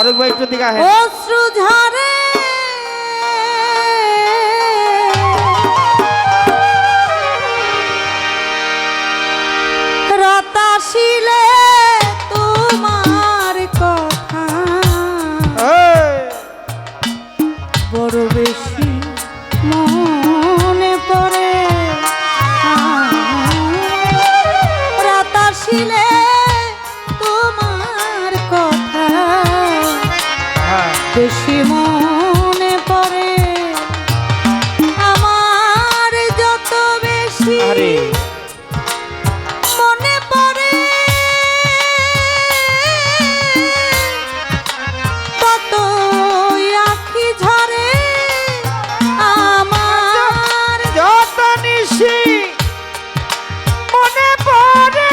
ফারুক ভাই একটু দিকে আহেন। অশ্রু ঝরে রাত আসিলে তোমার কথা বড় বেশি মনে পড়ে। রাত আসিলে তোমার কথা বেশি মনে পড়ে। আমার যত বেশি মনে পড়ে তত আঁখি ঝরে। আমার যত নিশি মনে পড়ে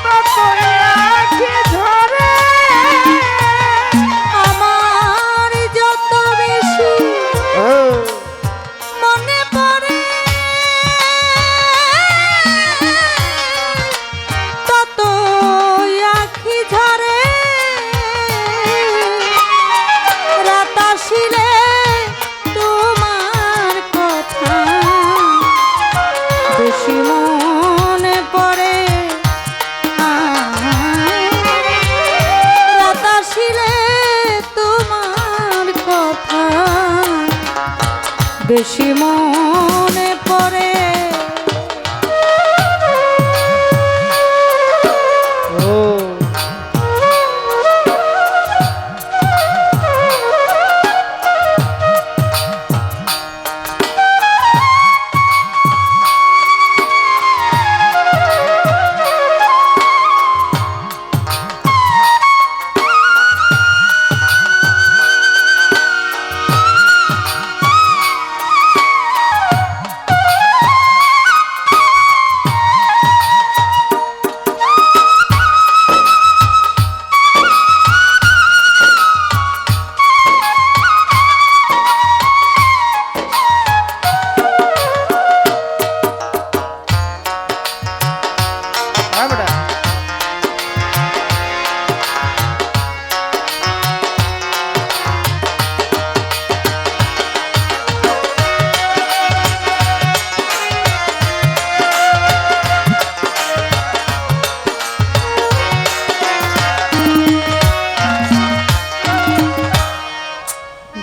তত আঁখি ঝরে। আমার যত বেশি মনে পড়ে তত আঁখি ঝরে। রাত আসিলে তোমার কথা বেশি মনে পড়ে। রাত আসিলে তোমার কথা বেশি মনে পড়ে।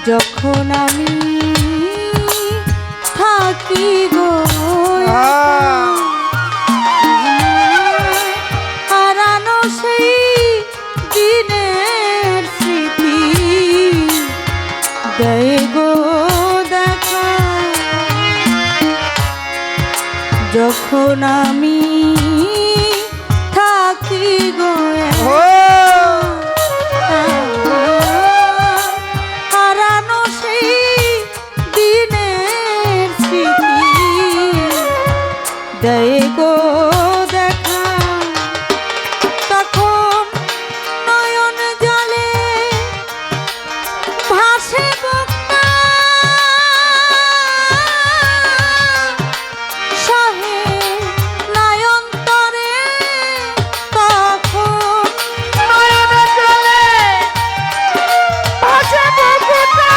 যখন আমি থাকি গো হারানো সেই দিনের স্মৃতি দেয় গো দেখা। যখন আমি থাকি গো হারানো সেই দিনের স্মৃতি দেয় গো দেখা। তখন নয়ন জলে ভাসে বুকটা সহে নয়ন্তরে। তখন নয়ন জলে ভাসে বুকটা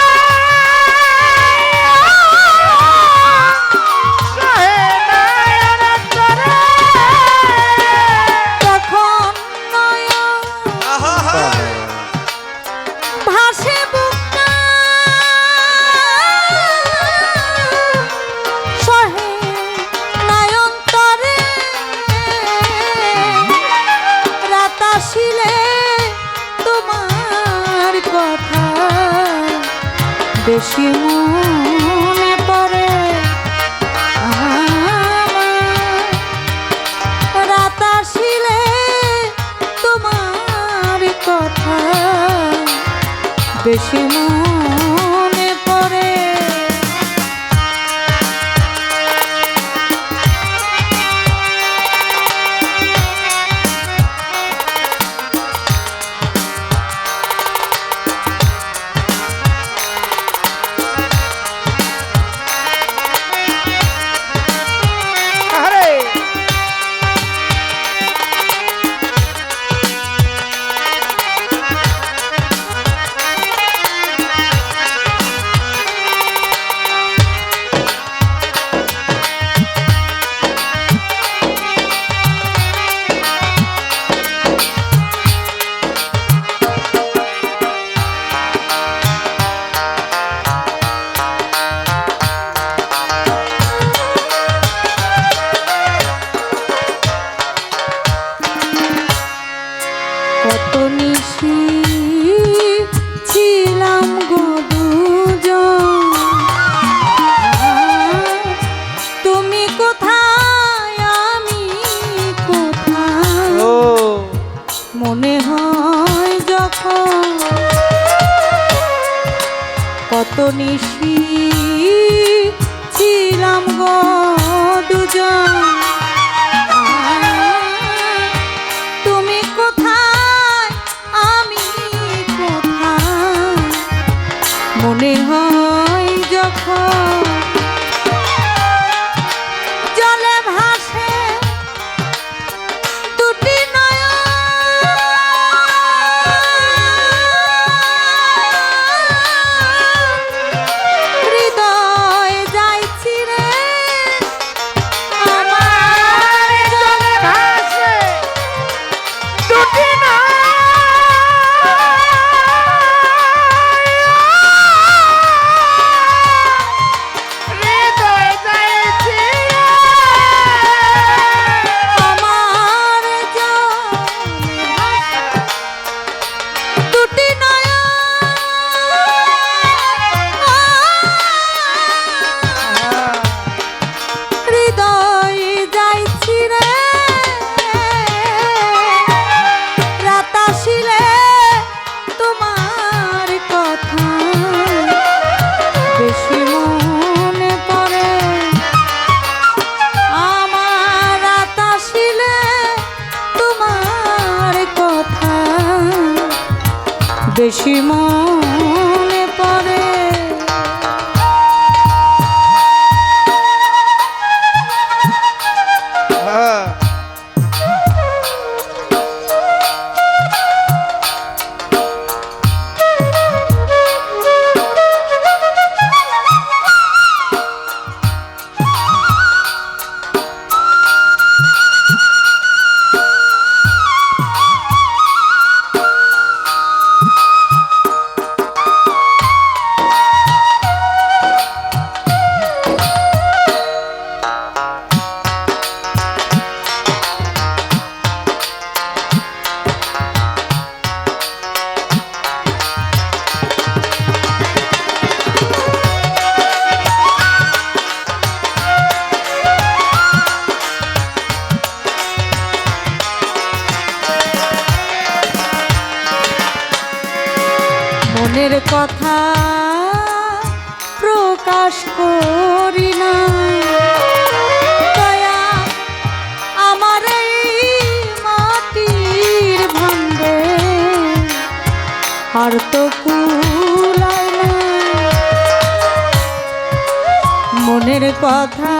সহে নয়ন্তরে। তখন নয়ন ভাসে বুকটা সহে নয়ন্তরে। রাত আসিলে তোমার কথা বেশি মনে পড়ে। আমার রাত আসিলে তোমার কথা বেশি মনে পড়ে। নিশি ছিলাম গো দুজন, তুমি কোথায় আমি কোথায়, ও মনে হয় যখন কত নিশি ছিলাম গো দুজন, তুমি কোথায় আমি কোথায়, মনে হয় যখন জলে ভাসে দুটি হৃদয় যাইছি রে আমার জলে ভাসে দুটি হৃদয় যাইছি আমার জলে ভাসে দুটি হৃদয় যাইছি রে রাত আসিলে তোমার কথা বেশি মনে পড়ে, আমার রাত আসিলে তোমার কথা বেশি মনে পড়ে। হ্যাঁ মনের কথা প্রকাশ করি না, দয়া আমার এই মাটির ভাণ্ডে আর তো কুলায় না, মনের কথা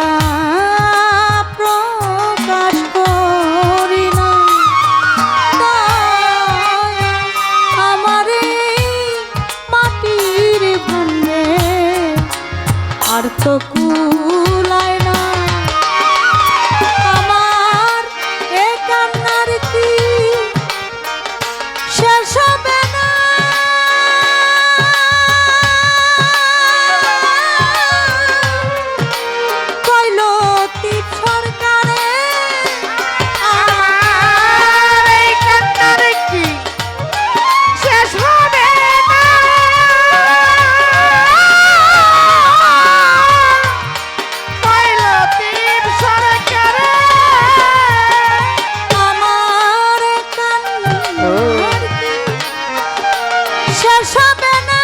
প্রকাশ করি না, দয়া আমার এই মাটির ভাণ্ডে আর তো কুলায় না, আমার এ কান্নার কি শেষ হবে না, কইল তীর সরকারে আমার এই কান্নার কি শেষ হবে না, পাইল তীর সরকারে আমার কান্নার কি শেষ হবে না,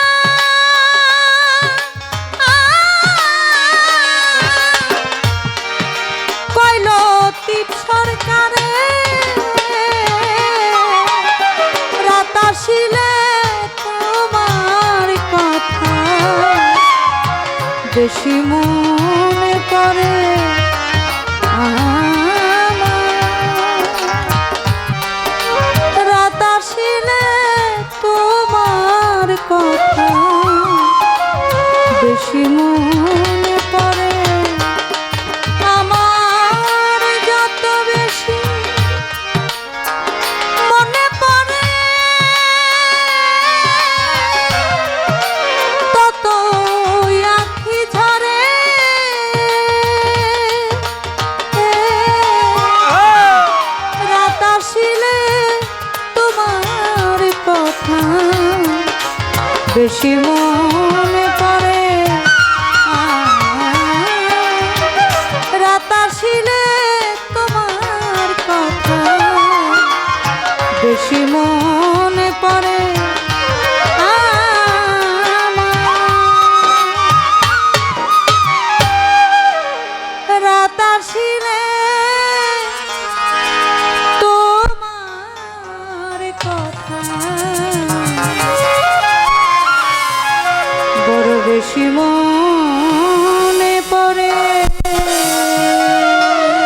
কইল তীর সরকারে রাত আসিলে তোমার কথা বেশি মনে পড়ে, আমার রাত আসিলে তোমার কথা বেশি মনে পড়ে, আমার যত বেশি মনে পড়ে তত আঁখি ঝরে, রাত আসিলে তোমার কথা বেশি মনে পড়ে রাত আসিলে তোমার কথা বেশি মনে পড়ে রাত আসিলে তোমার কথা বড় বেশি মনে